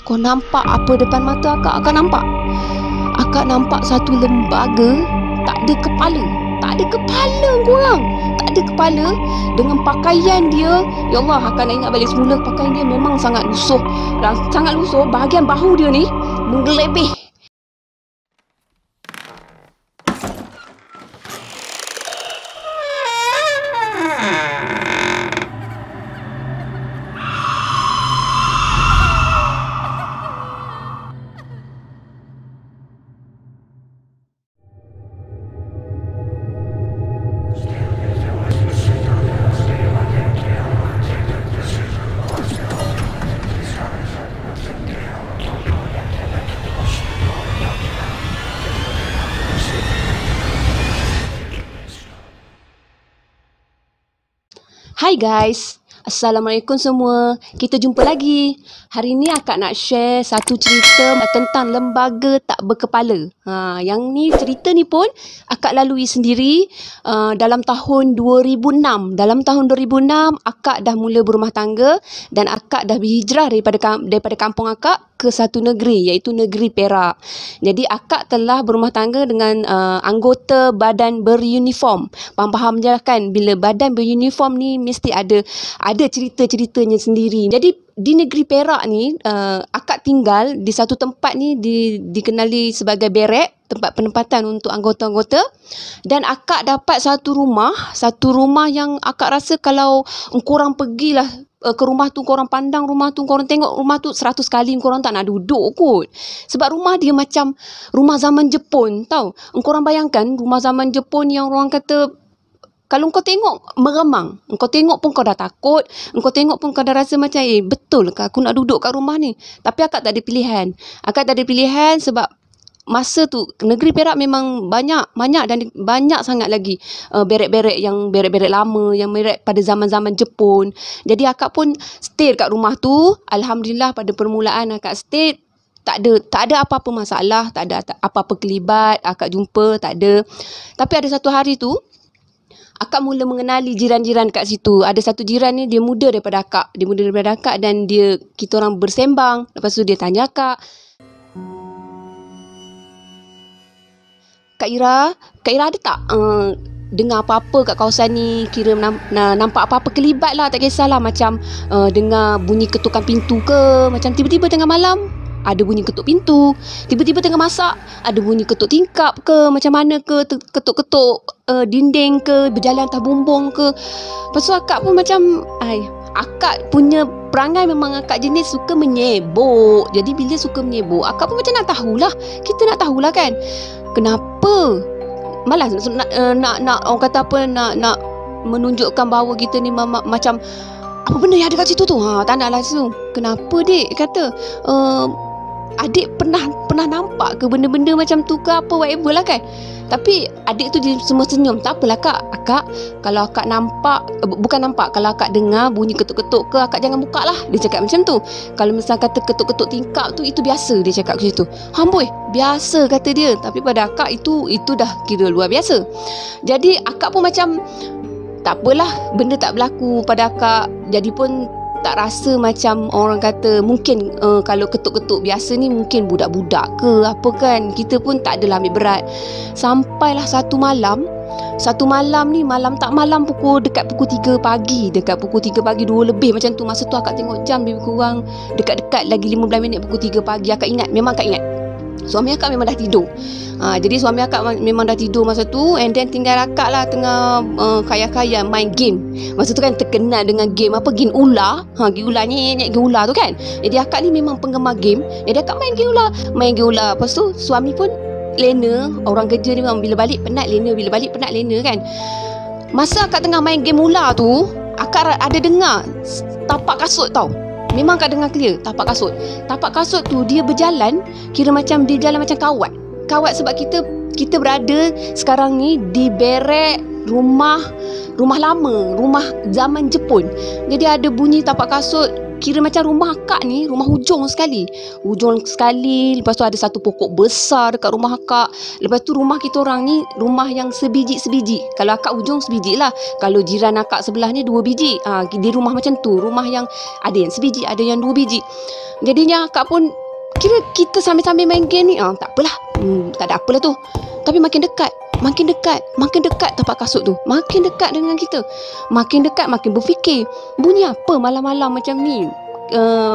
Kau nampak apa depan mata akak? Akak nampak? Akak nampak satu lembaga tak ada kepala. Tak ada kepala korang. Tak ada kepala. Dengan pakaian dia, ya Allah, akak nak ingat balik semula, pakaian dia memang sangat lusuh. Sangat lusuh. Bahagian bahu dia ni menggelebih. Hai guys, Assalamualaikum semua. Kita jumpa lagi. Hari ni akak nak share satu cerita tentang lembaga tak berkepala. Yang ni cerita ni pun akak lalui sendiri dalam tahun 2006. Dalam tahun 2006 akak dah mula berumah tangga dan akak dah berhijrah daripada kampung akak ke satu negeri, iaitu negeri Perak. Jadi akak telah berumah tangga dengan anggota badan beruniform. Faham-faham je kan, bila badan beruniform ni mesti ada cerita-ceritanya sendiri. Jadi di negeri Perak ni akak tinggal di satu tempat ni dikenali sebagai barek, tempat penempatan untuk anggota-anggota, dan akak dapat satu rumah yang akak rasa kalau korang pergilah ke rumah tu, korang pandang rumah tu, korang tengok rumah tu 100 kali korang tak nak duduk kot. Sebab rumah dia macam rumah zaman Jepun, tau. Korang bayangkan rumah zaman Jepun yang orang kata kalau kau tengok meremang, kau tengok pun kau dah takut, kau tengok pun kau dah rasa macam betul ke aku nak duduk kat rumah ni. Tapi akak tak ada pilihan. Akak tak ada pilihan sebab masa tu negeri Perak memang banyak dan banyak sangat lagi berek-berek lama yang berek pada zaman-zaman Jepun. Jadi akak pun stay kat rumah tu. Alhamdulillah pada permulaan akak stay tak ada apa-apa masalah, tak ada apa-apa kelibat akak jumpa, tak ada. Tapi ada satu hari tu akak mula mengenali jiran-jiran kat situ. Ada satu jiran ni dia muda daripada akak dan kita orang bersembang. Lepas tu dia tanya akak, Kak Ira ada tak dengar apa-apa kat kawasan ni, kira nampak apa-apa kelibat lah, tak kisahlah, macam dengar bunyi ketukan pintu ke, macam tiba-tiba tengah malam ada bunyi ketuk pintu, tiba-tiba tengah masak ada bunyi ketuk tingkap ke, macam mana ke, ketuk-ketuk dinding ke, berjalan atas bumbung ke. Lepas tu akak pun macam akak punya perangai memang akak jenis suka menyebuk. Jadi bila suka menyebuk, akak pun macam nak tahulah, kita nak tahulah kan, kenapa malas nak orang kata apa, nak menunjukkan bahawa kita ni macam apa benda yang ada kat situ tu. Tak nak lah situ. Kenapa dek? Kata adik pernah nampak ke benda-benda macam tu ke apa, whatever lah kan. Tapi adik tu dia semua senyum. Tak apalah kak, kalau akak nampak, bukan nampak, kalau akak dengar bunyi ketuk-ketuk ke, akak jangan buka lah, dia cakap macam tu. Kalau misalnya kata ketuk-ketuk tingkap tu, itu biasa, dia cakap macam tu. Amboi, biasa kata dia. Tapi pada akak itu dah kira luar biasa. Jadi akak pun macam tak apalah, benda tak berlaku pada akak. Jadi pun tak rasa macam orang kata mungkin kalau ketuk-ketuk biasa ni mungkin budak-budak ke apa kan. Kita pun tak adalah ambil berat. Sampailah satu malam ni, malam dekat pukul 3 pagi, 2 lebih macam tu. Masa tu akak tengok jam lebih kurang dekat-dekat lagi 15 minit pukul 3 pagi. Akak ingat suami akak memang dah tidur. Jadi suami akak memang dah tidur masa tu, and then tinggal akak lah tengah kaya-kaya main game. Masa tu kan terkenal dengan game game ular. Game ular nyek game ular tu kan. Jadi akak ni memang penggemar game. Jadi akak main game ular. Lepas tu suami pun lena. Orang kerja ni memang bila balik penat lena kan. Masa akak tengah main game ular tu, akak ada dengar tapak kasut tau. Memang akak dengar clear tapak kasut tu dia berjalan, kira macam dia jalan macam kawat sebab kita berada sekarang ni di berek rumah lama, rumah zaman Jepun. Jadi ada bunyi tapak kasut kira macam rumah akak ni rumah hujung sekali. Lepas tu ada satu pokok besar dekat rumah akak. Lepas tu rumah kita orang ni rumah yang sebiji-sebiji. Kalau akak hujung sebiji lah, kalau jiran akak sebelah ni 2 biji. Di rumah macam tu, rumah yang ada yang sebiji, ada yang 2 biji. Jadinya akak pun kira kita sambil-sambil main game ni, tak apalah, tak ada apalah tu. Tapi makin dekat tapak kasut tu, makin dekat dengan kita, makin dekat, makin berfikir, bunyi apa malam-malam macam ni,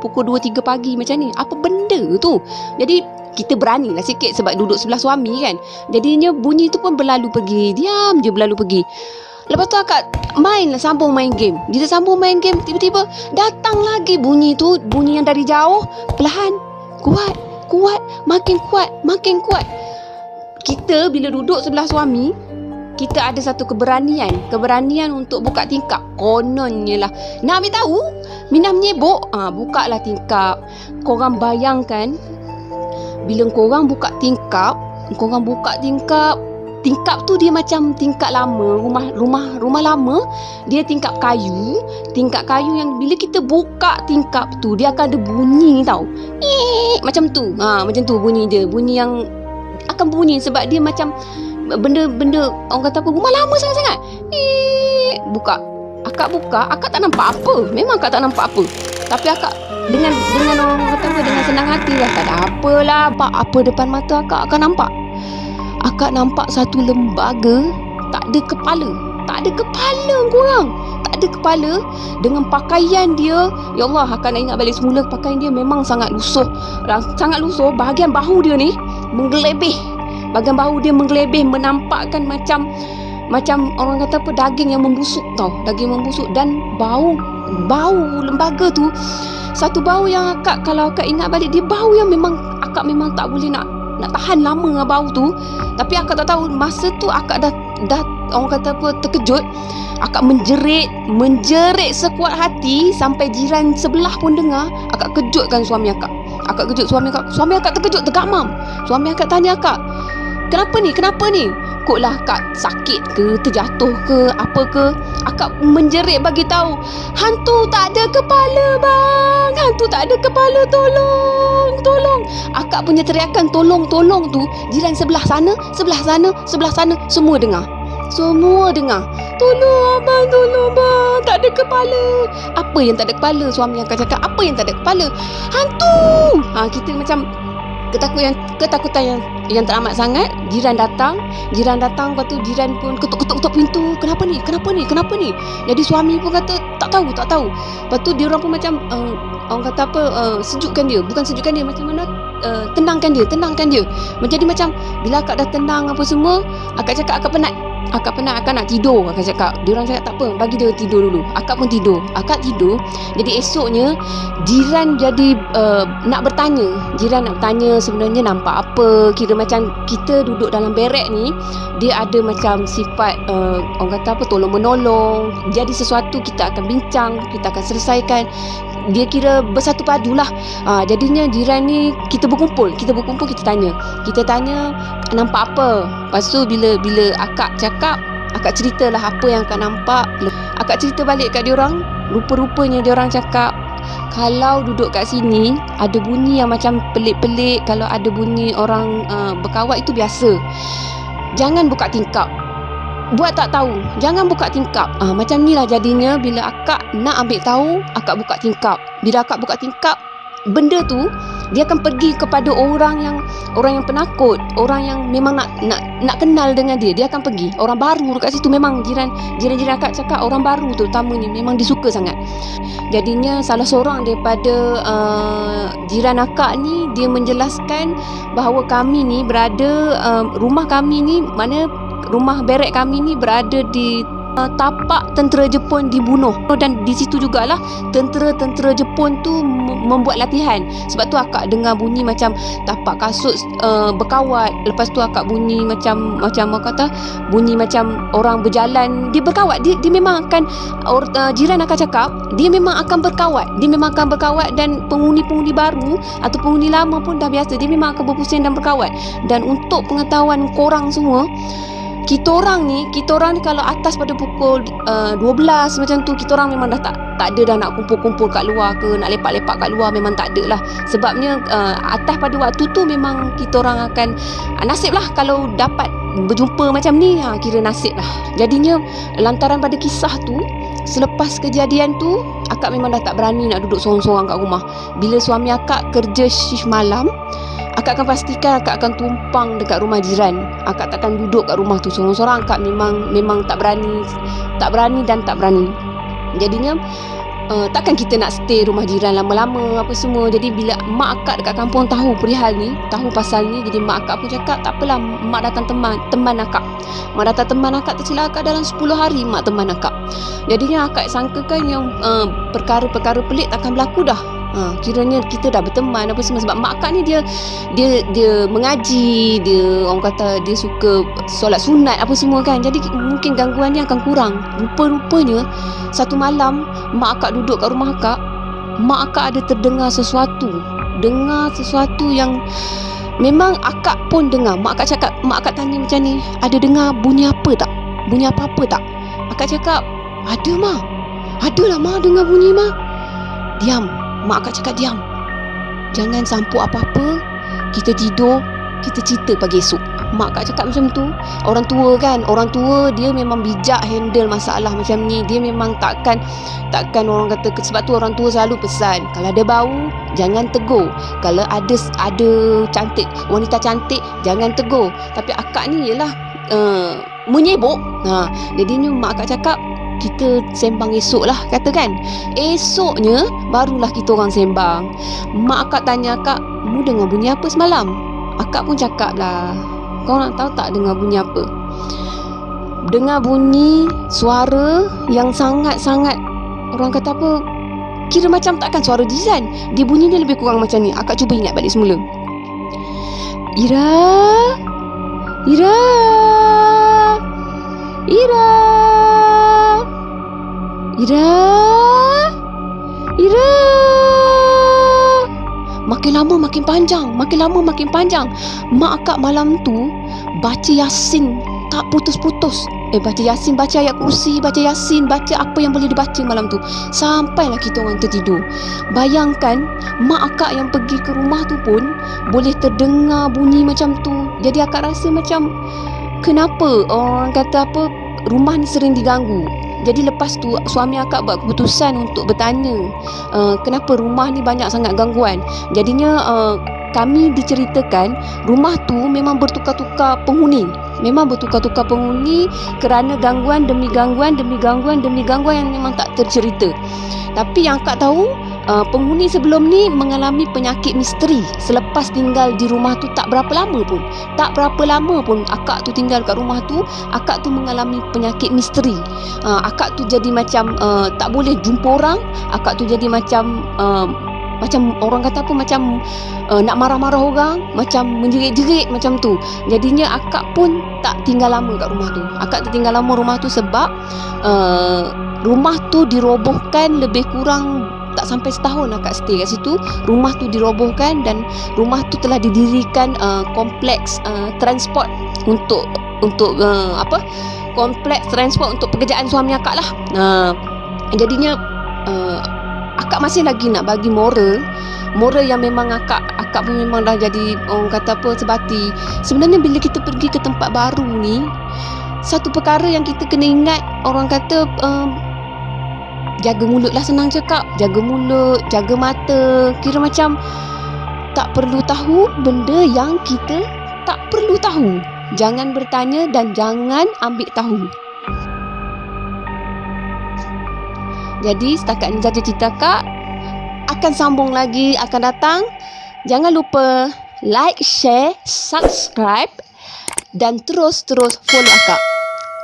pukul 2-3 pagi macam ni, apa benda tu. Jadi kita beranilah sikit sebab duduk sebelah suami kan. Jadinya bunyi tu pun berlalu pergi, diam je berlalu pergi. Lepas tu akak sambung main game. Bila sambung main game, tiba-tiba datang lagi bunyi tu, bunyi yang dari jauh, perlahan, kuat, makin kuat. Kita bila duduk sebelah suami, kita ada satu keberanian untuk buka tingkap. Kononnya lah, nak ambil tahu, minah menyebok, buka lah tingkap. Korang bayangkan, bila korang buka tingkap, tingkap tu dia macam tingkap lama, rumah lama. Dia tingkap kayu yang bila kita buka tingkap tu, dia akan ada bunyi tau. Macam tu bunyi dia, bunyi yang akan bunyi sebab dia macam benda orang kata apa, rumah lama sangat-sangat. Akak buka, akak tak nampak apa. Memang akak tak nampak apa. Tapi akak dengan orang kata apa, dengan senang hati lah, tak ada apalah. Apa depan mata akak nampak? Akak nampak satu lembaga tak ada kepala korang. Tak ada kepala, dengan pakaian dia, ya Allah, akak nak ingat balik semula, pakaian dia memang sangat lusuh. Bahagian bahu dia ni menggelebih, menampakkan macam orang kata apa, daging yang membusuk tau, dan bau lembaga tu, satu bau yang akak, kalau akak ingat balik, dia bau yang memang tak boleh nak tahan lama dengan bau tu. Tapi akak tak tahu, masa tu akak dah orang kata apa, terkejut. Akak menjerit sekuat hati sampai jiran sebelah pun dengar. Akak kejutkan suami akak. Suami akak terkejut, tergamam. Suami akak tanya akak, kenapa ni? Koklah akak sakit ke, terjatuh ke, apa ke? Akak menjerit bagi tahu, hantu tak ada kepala bang, hantu tak ada kepala, tolong. Akak punya teriakan tolong tu, jiran sebelah sana, semua dengar. Tolong abang, tak ada kepala. Apa yang tak ada kepala? Suami akak cakap, apa yang tak ada kepala? Hantu. Kita macam ketakutan yang teramat sangat. Jiran datang, lepas tu jiran pun ketuk pintu. Kenapa ni? Jadi suami pun kata tak tahu. Lepas tu dia orang pun macam orang kata apa, bukan sejukkan dia, macam mana, tenangkan dia. Menjadi macam bila akak dah tenang apa semua, akak cakap akak penat, akak nak tidur. Akak cakap, dia orang cakap tak apa, bagi dia tidur dulu. Akak pun tidur. Jadi esoknya jiran jadi nak bertanya sebenarnya nampak apa. Kira macam kita duduk dalam berek ni, dia ada macam sifat orang kata apa, tolong menolong. Jadi sesuatu kita akan bincang, kita akan selesaikan. Dia kira bersatu padu lah. Jadinya jiran ni kita berkumpul, kita tanya nampak apa. Lepas tu bila akak cakap, akak ceritalah apa yang akak nampak. Akak cerita balik kat diorang. Rupa-rupanya diorang cakap, kalau duduk kat sini ada bunyi yang macam pelik-pelik. Kalau ada bunyi orang berkawat, itu biasa. Jangan buka tingkap. Buat tak tahu, jangan buka tingkap. Macam ni lah jadinya. Bila akak nak ambil tahu, akak buka tingkap. Bila akak buka tingkap, benda tu dia akan pergi kepada orang yang penakut, orang yang memang nak kenal dengan dia. Dia akan pergi. Orang baru dekat situ, memang jiran akak cakap orang baru tu terutamanya memang disuka sangat. Jadinya salah seorang daripada jiran akak ni, dia menjelaskan bahawa kami ni berada, rumah kami ni, mana rumah berek kami ni berada di tapak tentera Jepun dibunuh. Dan di situ jugalah tentera Jepun tu membuat latihan. Sebab tu akak dengar bunyi macam tapak kasut berkawat. Lepas tu akak bunyi macam apa kata, bunyi macam orang berjalan, dia berkawat. Dia memang akan, jiran akak cakap, dia memang akan berkawat. Dan penghuni baru atau penghuni lama pun dah biasa, dia memang akan berpusing dan berkawat. Dan untuk pengetahuan korang semua, kita orang ni kalau atas pada pukul 12 macam tu, kita orang memang dah tak ada dah nak kumpul-kumpul kat luar ke, nak lepak-lepak kat luar, memang tak ada lah. Sebabnya atas pada waktu tu memang kita orang akan nasib lah kalau dapat berjumpa macam ni, kira nasib lah. Jadinya lantaran pada kisah tu, selepas kejadian tu, akak memang dah tak berani nak duduk sorang-sorang kat rumah. Bila suami akak kerja shift malam, akak akan pastikan akak akan tumpang dekat rumah jiran. Akak takkan duduk kat rumah tu sorang-sorang. Akak memang tak berani dan tak berani. Jadinya takkan kita nak stay rumah jiran lama-lama apa semua. Jadi bila mak akak dekat kampung tahu perihal ni, tahu pasal ni, jadi mak akak pun cakap, tak apalah, mak datang teman akak. Mak datang teman akak, tersilap akak dalam 10 hari mak teman akak. Jadinya akak sangkakan yang perkara-perkara pelik takkan berlaku dah. Kiranya kita dah berteman apa semua. Sebab mak akak ni dia mengaji, dia orang kata dia suka solat sunat apa semua kan. Jadi mungkin gangguan dia akan kurang. Rupa-rupanya satu malam mak akak duduk kat rumah akak, mak akak ada terdengar sesuatu. Dengar sesuatu yang memang akak pun dengar. Mak akak tanya macam ni, ada dengar bunyi apa tak? Bunyi apa-apa tak? Akak cakap, ada mak. Adalah mak dengar bunyi mak. Diam. Mak akak cakap diam. Jangan sampuk apa-apa. Kita tidur, kita cerita pagi esok. Mak akak cakap macam tu. Orang tua kan, orang tua dia memang bijak handle masalah macam ni. Dia memang takkan orang kata, sebab tu orang tua selalu pesan, kalau ada bau jangan tegur. Kalau ada cantik, wanita cantik, jangan tegur. Tapi akak ni ialah menyebok. Jadinya mak akak cakap, kita sembang esok lah, kata kan. Esoknya barulah kita orang sembang. Mak akak tanya akak, mu dengar bunyi apa semalam? Akak pun cakap lah, kau nak tahu tak dengar bunyi apa? Dengar bunyi suara yang sangat-sangat, orang kata apa, kira macam takkan suara jiran. Dia bunyi dia lebih kurang macam ni. Akak cuba ingat balik semula. Ira, Ira, Ira, Ira, Ira. Makin lama makin panjang, makin lama makin panjang. Mak akak malam tu baca Yasin tak putus-putus. Baca Yasin, baca ayat kursi, baca Yasin, baca apa yang boleh dibaca malam tu, sampailah kita orang tertidur. Bayangkan mak akak yang pergi ke rumah tu pun boleh terdengar bunyi macam tu. Jadi akak rasa macam, kenapa orang kata apa, rumah ni sering diganggu. Jadi lepas tu suami akak buat keputusan untuk bertanya, kenapa rumah ni banyak sangat gangguan. Jadinya kami diceritakan rumah tu memang bertukar-tukar penghuni. Memang bertukar-tukar penghuni kerana gangguan demi gangguan demi gangguan demi gangguan yang memang tak tercerita. Tapi yang akak tahu, penghuni sebelum ni mengalami penyakit misteri selepas tinggal di rumah tu tak berapa lama pun. Tak berapa lama pun akak tu tinggal kat rumah tu, akak tu mengalami penyakit misteri. Akak tu jadi macam tak boleh jumpa orang. Akak tu jadi macam orang kata apa, macam nak marah-marah orang, macam menjerit-jerit macam tu. Jadinya akak pun tak tinggal lama kat rumah tu. Akak tak tinggal lama rumah tu sebab rumah tu dirobohkan lebih kurang tak sampai setahun akak stay kat situ. Rumah tu dirobohkan dan rumah tu telah didirikan kompleks transport untuk kompleks transport untuk pekerjaan suami akak lah. Jadinya akak masih lagi nak bagi moral yang memang akak pun memang dah jadi orang kata apa, sebati. Sebenarnya bila kita pergi ke tempat baru ni, satu perkara yang kita kena ingat, orang kata jaga mulut lah, senang cakap. Jaga mulut, jaga mata. Kira macam tak perlu tahu benda yang kita tak perlu tahu. Jangan bertanya dan jangan ambil tahu. Jadi setakat ni saja cerita Kak. Akan sambung lagi, akan datang. Jangan lupa like, share, subscribe dan terus follow Kak.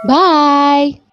Bye.